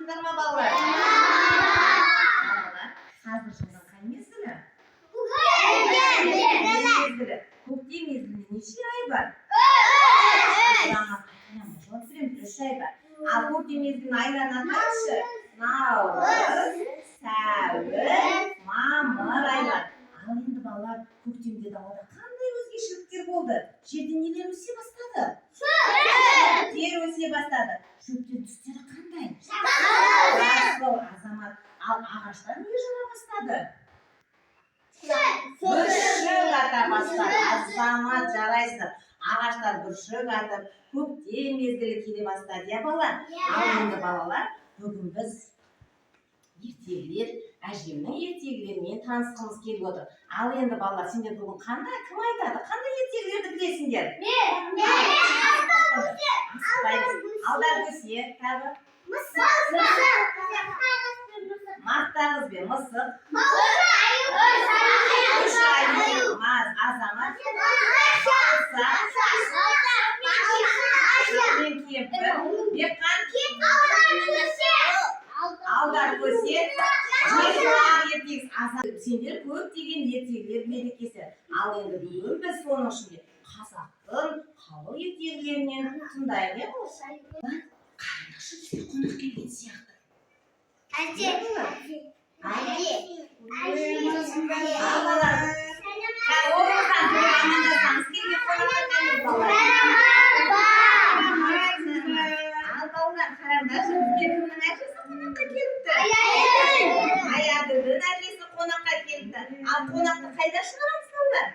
саламатсыздар ма балалар? Қазір жылдың қай мезгілі? Көктем мезгілінде неше ай бар? 3 ай бар. Ал көктем мезгілінің айларын атаңызшы. Наурыз, сәуір, мамыр айлар. Ал енді балалар, көктемде далада қандай өзгешеліктер болды? Жерде нелер өсе бастады? Тер өсе бастады. Шөптер түстері қандай? Жасыл, Азамат. Ал ағаштар не жара бастады? Бүршік ата бастады. Азамат, жарайсың. Ағаштар бүршік атып, көктем мезгілі келе бастады, я балалар? Ал енді балалар, бүгін біз ертегілер, әжемнің ертегілерімен танысқымыз келіп отыр. Ал енді балалар, сендер бүгін қандай, кім айтады? Қандай ертегілерді білесіңдер? Алдар көсе, тағы? Мақтағыз бен мысық. Үш аю, маз, Азамат. Шөппен кемпір. Бекқан. Алдар көсе. Сендер көптеген ертегілер мерекесі. Ал енді бүгін біз соның ішінде қазақтың халық ертегілерінен тыңдайық, не болса? Қараңызшы, бізге қонақ келген сияқты. Балалар, орныңыздан тұрып амандасаңыз келген қонаққа қайыр балалар. Ал балалар, қараңдаршы, бізге кімнің әжесі қонаққа келіпті? Аядүлдің әжесі қонаққа келіпті. Ал қонақты қайда шығарамыз балалар?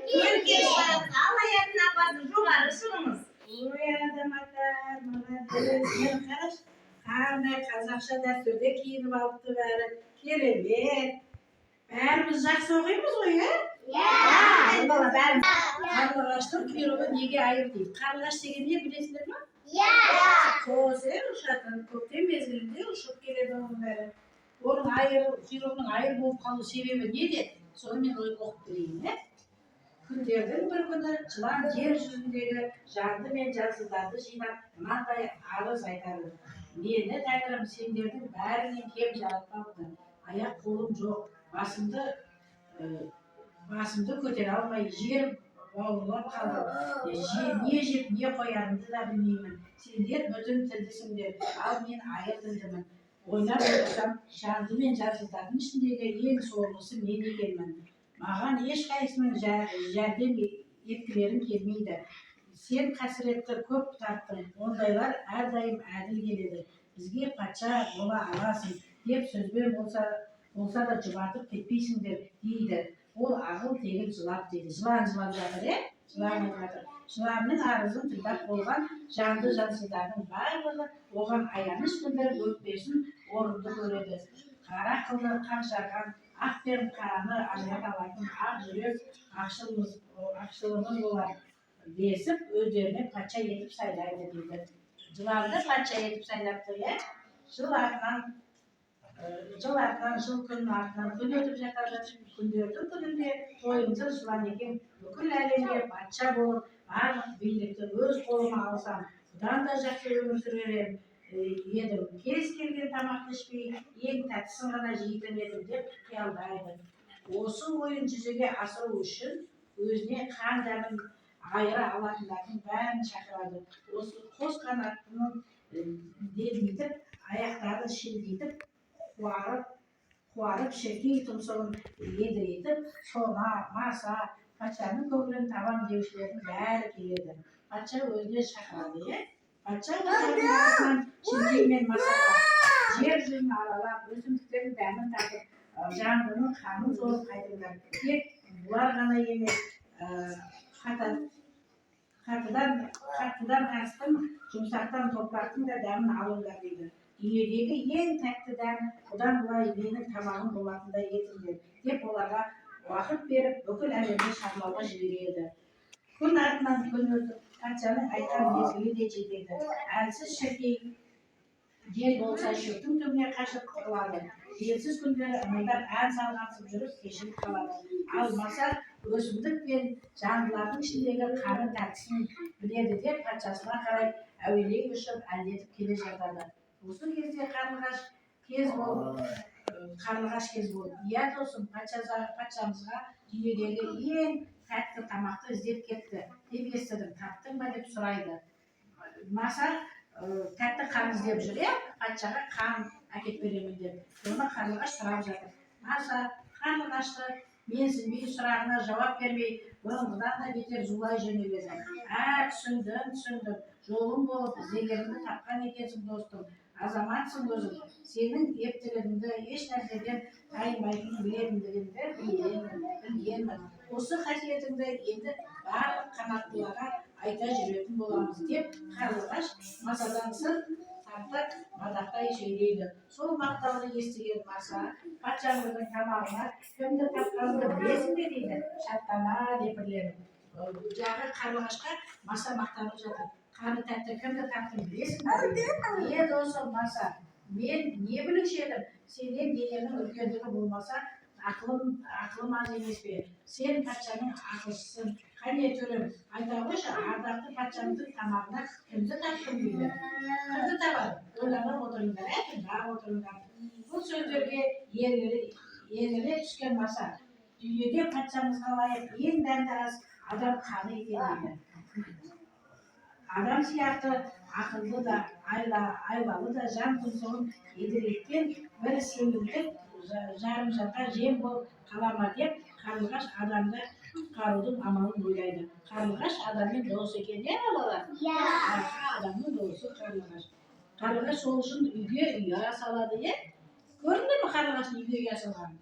Төрге шығарамыз. Ал Аядың апасы жоғары шығыңыз. Ой, Азаматтар, молодец. Қараш, қандай қазақша дәстүрде киініп алыпты бәрі. Керемет. Бәріміз жақсы оқимыз ғой, ә? Бала бәріміз. Қарлығаштың құйрығы неге айыр дейді? Қарлығаш деген не білесіңдер ме? Қос, ұшатын. Көктем мезгілінде ұшып келеді оның бәрі. Оның құйрығының айыр болып қалу себебі неде? Соны мен оқып берейін, ә? Күндердің бір күні жылан жер жүзіндегі жанды мен жансыздарды жинап, мынандай арыз айтады. Мені Тәңірім сендердің бәрінен кем жаратпапты. Аяқ қолым жоқ, басымды көтере алмай жер бауырлап қалды. Не жеп, не қоярымды да білмеймін. Сендер бүтін тілдісіңдер, ал мен айыр тілдімін. Ойнап отырсам, жанды мен жансыздардың ішіндегі ең сорлысы мен екенмін. Маған ешқайсының жәрдем еткілерің келмейді. Сен қасіретті көп тарттың, ондайлар әрдайым әділ келеді. Бізге патша бола аласың, деп сөзбен болса да жұбатып кетпейсіңдер дейді. Ол ағыл тегін жылап дейді. Жылан жылап жатыр, е? Жылан айтып жатыр. Жыланның арызын тыңдап болған жанды жансыздардың барлығы оған аяныш білдіріп өкпесін орынды көреді. Қара қылды қақ жарған, ақ пен қараны ажырата алатын ақ жүрек ақшылымыз болар. Десіп, өздеріне патша етіп сайлайды дейді. Жыланды патша етіп сайлапты, е? Жыл күн артынан күн өтіп жатады. Күндердің күнінде тойымсыз жылан екен бүкіл әлемге патша болып, барлық билікті өз қолыма алсам, бұдан да жақсы өмір сүрер едім. Кез келген тамақты ішпей, ең тәттісін ғана жейтін едім деп қиялдайды. Осы ойын жүзеге асыру үшін өзіне қан жанын айыра алатындардың бәрін шақырады. Осы қос қанатының делдитіп, аяқтарын шілдейтіп, қуарып шіркей тұмсығын едірейтіп, сона, маса, патшаның көңілін табам деушілердің бәрі келеді. Патша өзіне шақырады, е? Патша өзінің шілдей мен масаға жер жүзін аралап, өсімдіктердің дәмін татып, жандының қанын сорып қайтыңдар. Тек бұлар ғана емес, қаттыдан қастың, жұмсақтан топырақтың да дәмін алыңдар дейді. Дүниедегі ең тәтті дәм бұдан былай менің тамағым болатындай етіңдер деп оларға уақыт беріп, бүкіл әлемді шарлауға жібереді. Күн артынан күн өтіп, патшаның айтқан мезгілі де жетеді. Әлсіз шіркей жел болса шөптің түбіне қашып тығылады. Желсіз күндері ымылдап ән салғансып жүріп кешігіп қалады. Ал маса өсімдік пен жандылардың ішіндегі қанын тәттісін біледі деп патшасына қарай әуелей ұшып әлдетіп келе жатады. осы кезде қарлығаш кез болып қарлығаш кез болды. Иә досым, патшамызға дүниедегі ең тәтті тамақты іздеп кетті деп естідім. Таптың ба деп сұрайды. Маса тәтті қан іздеп жүр, иә, патшаға қан әкеліп беремін деп. Оны қарлығаш сұрап жатыр. Маса қарлығашты менсінбей сұрағына жауап бермей, бұрынғыдан да бетер зулай жөнеледі. Түсіндім. Жолың болып іздегеніңді тапқан екенсің, достым. Азаматсың өзің. Сенің ептілігіңді еш нәрседен тайынбайтынын білгенмін. Осы қасиетіңді енді барлық қанаттыларға айта жүретін боламыз деп қарлығаш масадан сыр тартып мадақтай сөйлейді. Сол мақтауды естіген маса патшамыздың тамағына кімді тапқаныңды білесің бе дейді. Шаттана лепірленіп. Жағы қарлығашқа маса мақтанып жатыр. Қаны тәтті кімді таптың білесің бе дейді. Досым маса, мен не білуші едім, сенен дененің үлкендігі болмаса, ақылым аз емес пе? Сен патшаның ақылшысың. Қане төрем, айта қойшы, ардақты патшамыздың тамағына кімді таптың дейді. Кімді табады? Ойланып отырыңдар, тыңдап отырыңдар. Бұл сөздерге ергіле түскен маса, дүниеде патшамызға лайық ең дәмді ас адам қаны екен дейді. Адам сияқты ақылды да, айлалы да жан тұмсығын едіреткен бір сенімдік жарымжанға жем болып қала ма деп қарлығаш адамды құтқарудың амалын ойлайды. Қарлығаш адамның досы екен, не балалар? Адамның досы қарлығаш. Қарлығаш сол үшін үйге ұя салады, е? Көрдіңдер ме қарлығаштың үйге ұя салғанын?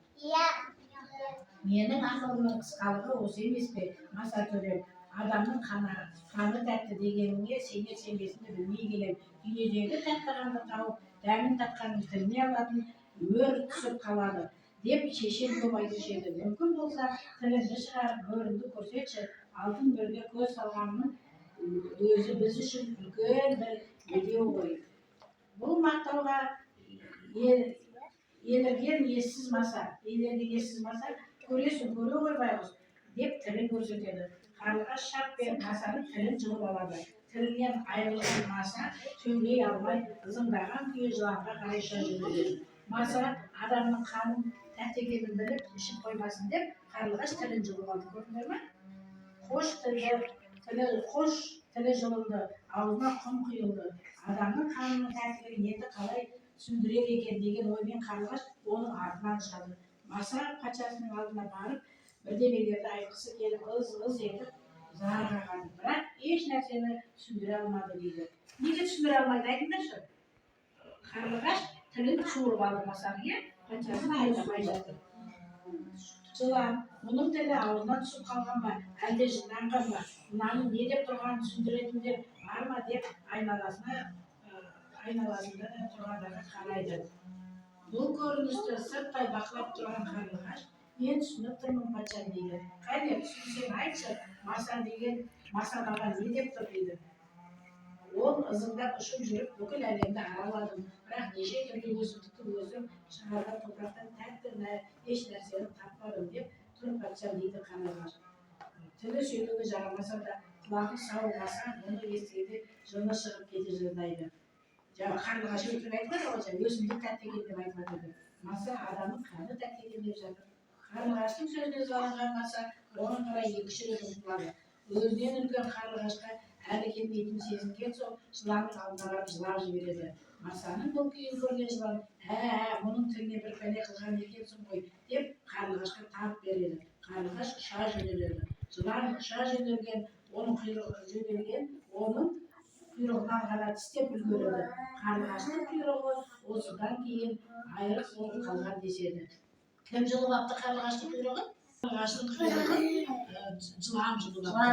Менің ақылымның қысқалығы осы емес пе, маса төрем? Адамның қаны тәтті дегеніңе сенер-сенбесінді білмей келем. Дүниедегі тәтті қанды тауып, дәмін татқанын тіліне алатын өр түсіп қалады деп шешем көп айтушы еді. Мүмкін болса, тіліңді шығарып, мөріңді көрсетші. Алтын мөрге көз салғанның өзі біз үшін үлкен бір медеу ғой. Бұл мақтауға елірген ессіз маса, көресің, көре ғой байғұс деп тілін көрсетеді. Қарлығаш шаппен масаның тілін жұлып алады. Тілінен айырылған маса сөйлей алмай, ызыңдаған күйі жыланға қарай ұша жөнеледі. Маса адамның қанын тәтті екенін біліп, ішіп қоймасын деп, қарлығаш тілін жұлып алды. Көрдіңдер ме? Қош тілі жұлынды, аузына құм құйылды. Адамның қанының тәттілігін енді қалай түсіндірер екен деген оймен қарлығаш оның артынан шығады. Маса патшасының алдына барып, бірдемелерді айтқысы келіп, ыз етіп зарға қағады. Бірақ еш нәрсені түсіндіре алмады дейді. Неге түсіндіре алмайды, айтыңдаршы? Қарлығаш тілін суырып алды масаға, патшасын айдамай жатыр. Жылан, мұның тілі аузына түсіп қалған ба, әлде жынданған ба, мынаның не деп тұрғанын түсіндіретіндер бар ма деп айналасында тұрғандарға қарайды. Бұл көріністі сырттай бақылап тұрған қарлығаш, мен түсініп тұрмын патшам дейді. Қане, түсінсең айтшы, маса маған не деп тұр дейді. Ол ызыңдап ұшып жүріп, бүкіл әлемді араладым. Бірақ неше түрлі өсімдікті өзім шығарған топырақтан тәтті еш нәрсені таппадым деп тұр патшам дейді қарлығаш. Тілі сөйлеуге жарамаса да, құлағы сауылмаса, оны естігенде жыны шығып кете жаздайды. Қарлығаш өтірік айтпады, өсімдік тәтті екен деп айтпады. Маса адамның қаны тәтті екен деп жатыр. Қарлығаштың сөзіне ызаланған маса оған қарай екі-үш рет ұмтылады. Өзінен үлкен қарлығашқа әлі келмейтінін сезінген соң жыланның алдына барып жылап жібереді. Масаның бұл күйін көрген жылан, мұның тіліне бір пәле қылған екенсің ғой деп қарлығашқа тап береді. Қарлығаш ұша жөнеледі. Жылан ұша жөнелген, оның құйрығынан ғана тістеп үлгереді. Қарлығаштың құйрығы осыдан кейін айрық болып қалған деседі. Кім жұлып апты қарлығаштың құйрығын? Қарлығаштың құйрығын жылан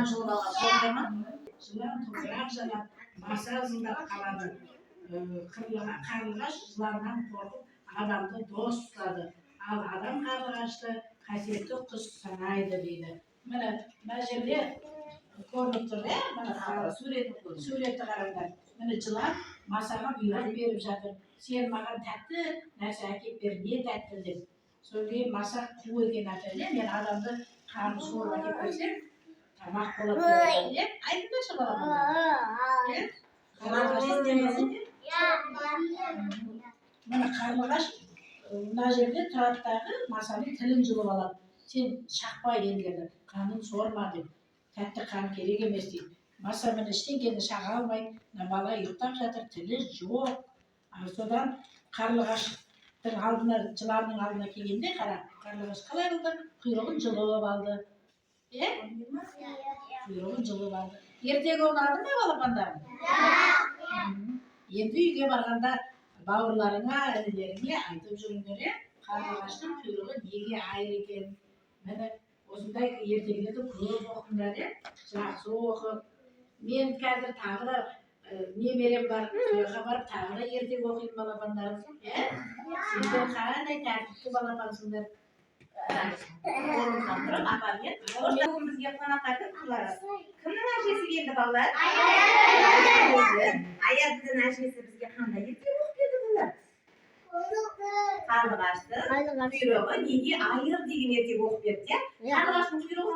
жұлып алған. Жылан топырақ жалап, маса ызыңдап қалады. Қарлығаш жыланнан қорқып, адамды дос тұтады. Ал адам қарлығашты қасиетті құс санайды дейді. Міне, мына жерде көрініп тұр, суретті қараңдар. Міне жылан масаға бұйрық беріп жатыр. Сен маған тәтті нәрсе әкеп бер, не тәтті деп. Содан кейін маса қу екен әтеле, мен адамды қанын суырып әкеп берсем, тамақ болады деп айтыңдаршы балам. Мына қарлығаш мына жерде тұрады дағы масаның тілін жұлып алады. Сен шақпайды ендегі, қанын сорма деп. Тәтті қан керек емес дейді. Маса міне ештеңені шаға алмайды. Мына бала ұйықтап жатыр, тілі жоқ. Содан қарлығаштың алдына, жыланның алдына келгенде қара, қарлығаш қалай қылды? Құйрығын жұлып алды. Құйрығын жұлып алды. Ертегі ұнады ма балапандарым? Енді үйге барғанда бауырларыңа, інілеріңе айтып жүріңдер, қарлығаштың құйрығы неге айыр екен? Міне осындай ертегілерді көп оқыңдар, жақсы оқып. Мен қазір тағы да немерем бар, сояққа барып тағы да ертегі оқимын балапандарым. Сендер қандай тәртіпті балапансыңдар. Орнымыздан тұрып, апамен. Бүгін бізге қонаққа кім қылады? Кімнің әжесі келді балалар? Аяздың әжесі бізге қандай ертегі оқып берді бұлар? Қарлығаштың құйрығы неге айыр деген ертегі оқып берді. Қарлығаштың құйрығы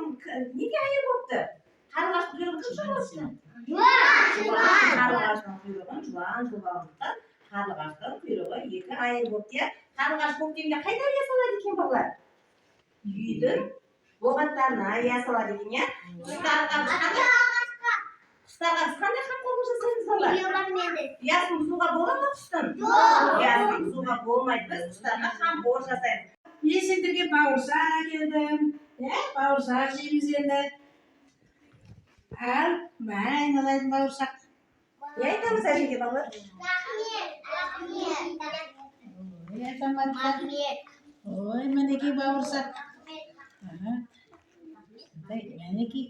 неге айыр болыпты? Қарлығаштың құйрығын кім жуалыпты? Қарлығаштың құйрығын жуан жуалыпты. Қарлығаштың құйрығы екі айыр болыпты. Қарлығаш көктемде қайда ая салады екен балалар? Үйдің боғаттарына ая салады екен, құстарға біз қандай қамқорлық жасаймыз балалар? Ұясын бұзуға бола ма құстың? Ұясын бұзуға болмайды, біз құстарға қамқорлық жасаймыз. Мен сендерге бауырсақ әкелдім. Бауырсақ жейміз енді. Ал, мен айналайын бауырсақ. Не айтамыз әжеге балалар? Ой, мінекей бауырсақ. Мінекей.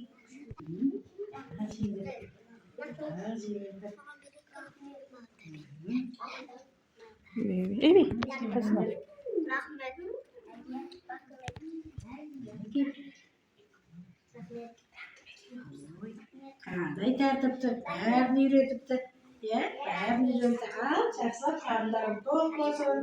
Қандай тәртіпті, бәрін үйретіпті. Бәрін үйретіпті. Ал, жақсылап қарындарың тоқ болсын,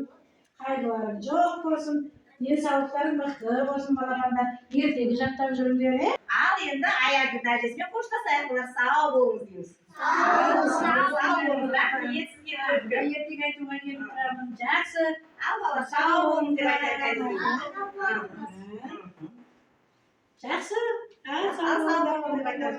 қайғыларың жоқ болсын, денсаулықтарың мықты болсын балапандар. Ертегі жаттап жүріңдер, Ал енді Аягүлдің әжесімен қоштасайық, бұлар сау болыңыз дейміз. Сау болыңыздар, сізге ертегі айтуға келіп тұрамын. Жақсы. ал бала сау болыңыз деп айтайық. Жақсы. Ал, Сау болыңыз деп айтайық.